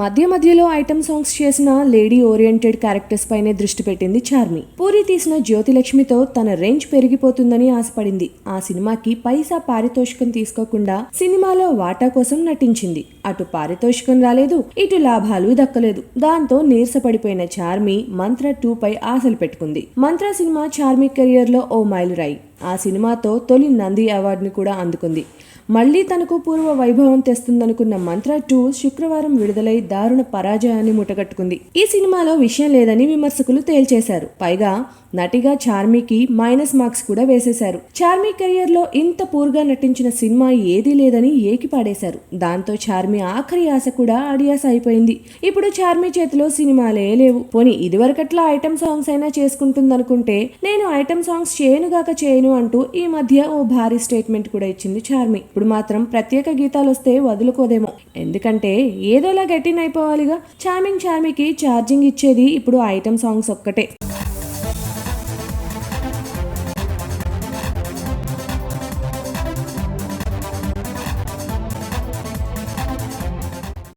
మధ్య మధ్యలో item songs చేసిన లేడీ ఓరియంటెడ్ క్యారెక్టర్స్ పైనే దృష్టి పెట్టింది చార్మి. పూరి తీసిన జ్యోతిలక్ష్మితో తన రేంజ్ పెరిగిపోతుందని ఆశపడింది. ఆ సినిమాకి పైసా పారితోషికం తీసుకోకుండా సినిమాలో వాటా కోసం నటించింది. అటు పారితోషికం రాలేదు, ఇటు లాభాలు దక్కలేదు. దాంతో నీరసపడిపోయిన చార్మి మంత్ర 2 పై ఆశలు పెట్టుకుంది. మంత్ర సినిమా చార్మి కెరియర్ లో ఓ మైలురాయి. ఆ సినిమాతో తొలి నంది అవార్డుని కూడా అందుకుంది. మళ్లీ తనకు పూర్వ వైభవం తెస్తుందనుకున్న మంత్ర 2 శుక్రవారం విడుదలై దారుణ పరాజయాన్ని ముటగట్టుకుంది. ఈ సినిమాలో విషయం లేదని విమర్శకులు తేల్చేశారు. పైగా నటిగా చార్మికి మైనస్ మార్క్స్ కూడా వేసేశారు. చార్మి కెరియర్ లో ఇంత పూర్గా నటించిన సినిమా ఏదీ లేదని ఏకి పాడేశారు. దాంతో చార్మి ఆఖరి ఆశ కూడా అడియాస అయిపోయింది. ఇప్పుడు చార్మి చేతిలో సినిమాలే లేవు. పోనీ ఇదివరకట్లా ఐటమ్ సాంగ్స్ అయినా చేసుకుంటుందనుకుంటే నేను ఐటమ్ సాంగ్స్ చేయను అంటూ ఈ మధ్య ఓ భారీ స్టేట్మెంట్ కూడా ఇచ్చింది చార్మి. ఇప్పుడు మాత్రం ప్రత్యేక గీతాలు వస్తే వదులుకోదేమో. ఎందుకంటే ఏదోలా గట్టిన అయిపోవాలిగా. చార్మికి ఛార్జింగ్ ఇచ్చేది ఇప్పుడు ఐటమ్ సాంగ్స్ ఒక్కటే.